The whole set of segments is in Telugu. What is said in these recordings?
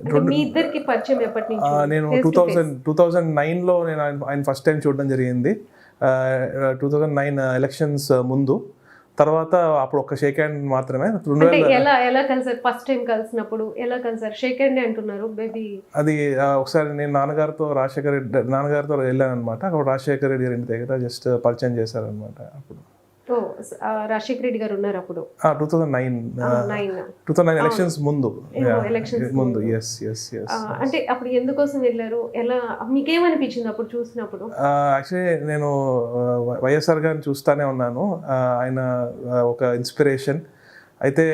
అంటే మీ ఇద్దరికి పరిచయం ఎప్పటి నుంచి ఉంది? నేను Face to face. 2009లో నేను ఆయన ఫస్ట్ టైం చూడడం జరిగింది. 2009 ఎలక్షన్స్ ముందు. తర్వాత అప్పుడు ఒక షేక్ హ్యాండ్ మాత్రమే. అంటే ఎలా కలిసారు? ఫస్ట్ టైం కలిసినప్పుడు ఎలా కలిసారు? షేక్ హ్యాండ్ అంటున్నారు బేబీ. అది ఒకసారి నేను నాన్నగారితో వెళ్ళాను అనమాట. అక్కడ రాజశేఖర రెడ్డి గారి ఇంటి దగ్గర జస్ట్ పరిచయం చేశారనమాట. అప్పుడు ఓ రాజశేఖర రెడ్డి గారు ఉన్నారు అప్పుడు 2009 ఎలక్షన్స్ ముందు. ఎలక్షన్స్ ముందు ఎస్. అంటే అప్పుడు ఎందుకోసం వెళ్ళారు? ఎలా మీకేమనిపించింది అప్పుడు చూసినప్పుడు? యాక్చువల్లీ నేను వైఎస్ఆర్ గారిని చూస్తూనే ఉన్నాను. ఆయన ఒక ఇన్స్పిరేషన్. అయితే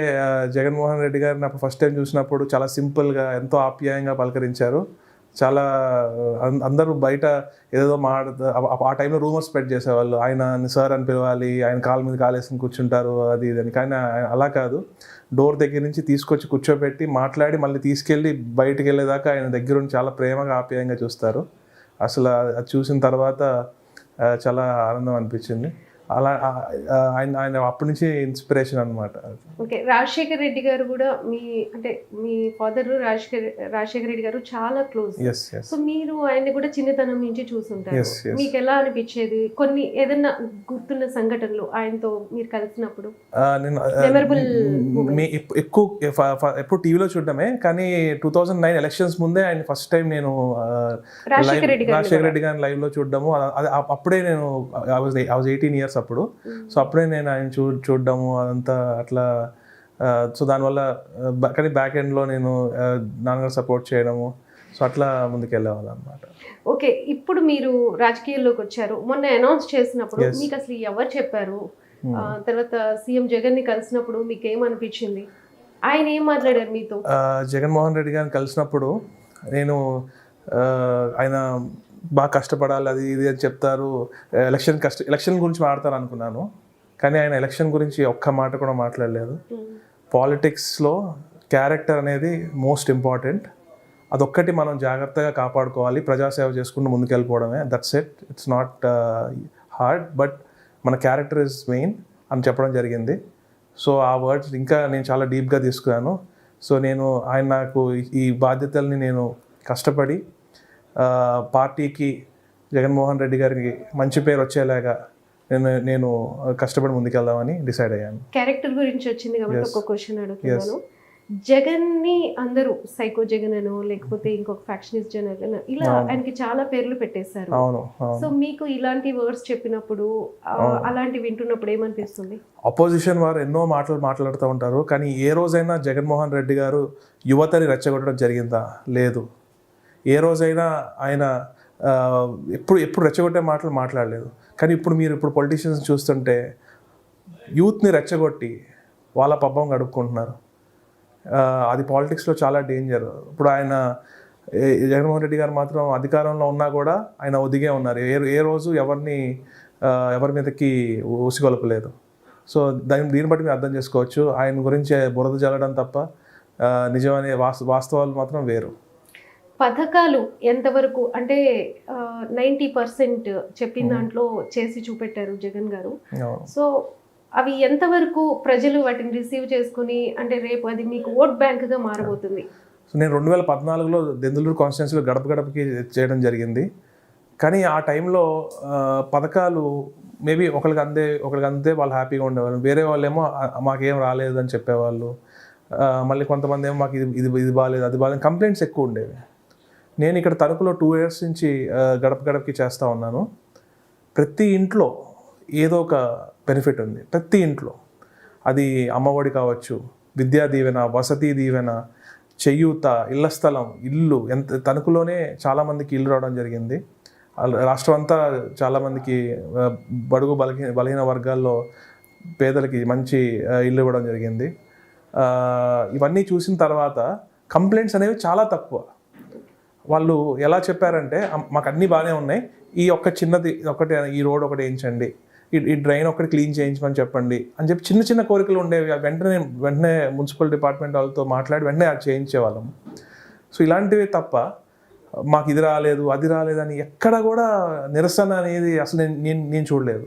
జగన్మోహన్ రెడ్డి గారిని అప్పుడు ఫస్ట్ టైం చూసినప్పుడు చాలా సింపుల్గా ఎంతో ఆప్యాయంగా పలకరించారు. చాలా అందరూ బయట ఏదేదో ఆ టైంలో రూమర్స్ స్ప్రెడ్ చేసేవాళ్ళు. ఆయన సార్ అని పిలవాలి, ఆయన కాళ్ళ మీద కాలేసుకుని కూర్చుంటారు అది ఇదని. కానీ అలా కాదు, డోర్ దగ్గర నుంచి తీసుకొచ్చి కూర్చోబెట్టి మాట్లాడి మళ్ళీ తీసుకెళ్ళి బయటికి వెళ్ళేదాకా ఆయన దగ్గర ఉండి చాలా ప్రేమగా ఆప్యాయంగా చూస్తారు. అసలు అది చూసిన తర్వాత చాలా ఆనందం అనిపించింది. అలా ఆయన అప్పటి నుంచి ఇన్స్పిరేషన్ అనమాట. ఓకే, రాజశేఖర్ రెడ్డి గారు కూడా మీ ఫాదర్ రాజశేఖర్ రెడ్డి గారు చాలా క్లోజ్. సో మీరు ఆయన్ని కూడా చిన్నతనం నుంచి చూసుంటారు. మీకు ఎలా అనిపించేది? కొన్ని ఏదైనా గుర్తున్న సంఘటనలు ఆయనతో మీరు కలిసినప్పుడు? నేను ఎప్పుడు టీవీలో చూడడమే, కానీ 2009 ఎలక్షన్స్ ముందే ఆయన ఫస్ట్ టైం నేను రాజశేఖర్ రెడ్డి గారిని లైవ్ లో చూడడము. అప్పుడే నేను I was 18 years అప్పుడు. సో అప్పుడే నేను ఆయన చూడడము అదంతా అట్లా. సో దానివల్ల కానీ బ్యాక్ ఎండ్లో నేను నాన్నగారు సపోర్ట్ చేయడము, సో అట్లా ముందుకు వెళ్ళేవాళ్ళు అనమాట. ఓకే, ఇప్పుడు మీరు రాజకీయాల్లోకి వచ్చారు. మొన్న అనౌన్స్ చేసినప్పుడు మీకు అసలు ఎవరు చెప్పారు? తర్వాత సీఎం జగన్ ని కలిసినప్పుడు మీకు ఏమనిపించింది? ఆయన ఏం మాట్లాడారు మీతో? జగన్మోహన్ రెడ్డి గారిని కలిసినప్పుడు నేను ఆయన బాగా కష్టపడాలి అది ఇది అని చెప్తారు, ఎలక్షన్ గురించి మాట్లాడతారు అనుకున్నాను. కానీ ఆయన ఎలక్షన్ గురించి ఒక్క మాట కూడా మాట్లాడలేదు. పాలిటిక్స్లో క్యారెక్టర్ అనేది మోస్ట్ ఇంపార్టెంట్. అదొక్కటి మనం జాగ్రత్తగా కాపాడుకోవాలి, ప్రజాసేవ చేసుకుంటూ ముందుకెళ్ళిపోవడమే. That's it's not hard, but మన క్యారెక్టర్ ఇస్ మెయిన్ అని చెప్పడం జరిగింది. సో ఆ వర్డ్స్ ఇంకా నేను చాలా డీప్గా తీసుకున్నాను. సో ఆయన నాకు ఈ బాధ్యతల్ని నేను కష్టపడి పార్టీకి, జగన్మోహన్ రెడ్డి గారికి మంచి పేరు వచ్చేలాగా నేను కష్టపడి ముందుకెళ్దామని డిసైడ్ అయ్యాను. క్యారెక్టర్ గురించి వచ్చింది కాబట్టి ఒక క్వశ్చన్ అడుగుతున్నాను. జగన్ ని అందరూ సైకో జగన్ అనో లేకపోతే ఇంకొక ఫ్యాక్షనిస్ట్ జగన్ ఇలా ఆయనకి చాలా పేర్లు పెట్టేశారు. సో మీకు ఇలాంటి వర్డ్స్ చెప్పినప్పుడు, అలాంటి వింటున్నప్పుడు ఏమనిపిస్తుంది? అపోజిషన్ వారు ఎన్నో మాట్లాడుతూ ఉంటారు, కానీ ఏ రోజైనా జగన్మోహన్ రెడ్డి గారు యువతని రెచ్చగొట్టడం జరిగిందా? లేదు. ఏ రోజైనా ఆయన ఎప్పుడు రెచ్చగొట్టే మాటలు మాట్లాడలేదు. కానీ ఇప్పుడు పొలిటీషియన్స్ చూస్తుంటే యూత్ని రెచ్చగొట్టి వాళ్ళ పబ్బం గడుపుకుంటున్నారు. అది పాలిటిక్స్లో చాలా డేంజర్. ఇప్పుడు జగన్మోహన్ రెడ్డి గారు మాత్రం అధికారంలో ఉన్నా కూడా ఆయన ఒదిగే ఉన్నారు. ఏ రోజు ఎవరి మీదకి ఊసిగొలపలేదు. సో దీన్ని బట్టి మీరు అర్థం చేసుకోవచ్చు, ఆయన గురించి బురద జల్లడం తప్ప నిజమనే వాస్తవాలు మాత్రం వేరు. పథకాలు ఎంతవరకు అంటే 90% చెప్పిన దాంట్లో చేసి చూపెట్టారు జగన్ గారు. సో అవి ఎంతవరకు ప్రజలు వాటిని రిసీవ్ చేసుకుని, అంటే రేపు అది మీకు ఓట్ బ్యాంక్గా మారబోతుంది? సో నేను 2014లో దెందులూరు కాన్స్టిట్యున్సీలో గడపకి చేయడం జరిగింది. కానీ ఆ టైంలో పథకాలు మేబీ ఒకరికి అందే వాళ్ళు హ్యాపీగా ఉండేవాళ్ళు. వేరే వాళ్ళేమో మాకేం రాలేదు అని చెప్పేవాళ్ళు. మళ్ళీ కొంతమంది ఏమో మాకు ఇది బాగాలేదు అది బాగాలేదు, కంప్లైంట్స్ ఎక్కువ ఉండేవి. నేను ఇక్కడ తణుకులో 2 years నుంచి గడపకి చేస్తూ ఉన్నాను. ప్రతి ఇంట్లో ఏదో ఒక బెనిఫిట్ ఉంది, ప్రతి ఇంట్లో. అది అమ్మఒడి కావచ్చు, విద్యా దీవెన, వసతి దీవెన, చేయూత, ఇళ్ల స్థలం, ఇల్లు. తణుకులోనే చాలామందికి ఇల్లు రావడం జరిగింది. రాష్ట్రం అంతా చాలామందికి బడుగు బలహీన వర్గాల్లో పేదలకి మంచి ఇల్లు ఇవ్వడం జరిగింది. ఇవన్నీ చూసిన తర్వాత కంప్లైంట్స్ అనేవి చాలా తక్కువ. వాళ్ళు ఎలా చెప్పారంటే, మాకు అన్నీ బాగానే ఉన్నాయి, ఈ ఈ రోడ్ ఒకటి వేయించండి, ఈ డ్రైన్ ఒకటి క్లీన్ చేయించమని చెప్పండి అని చెప్పి చిన్న కోరికలు ఉండేవి. వెంటనే మున్సిపల్ డిపార్ట్మెంట్ వాళ్ళతో మాట్లాడి వెంటనే అది చేయించేవాళ్ళం. సో ఇలాంటివి తప్ప మాకు ఇది రాలేదు అది రాలేదు అని ఎక్కడ కూడా నిరసన అనేది అసలు నేను చూడలేదు.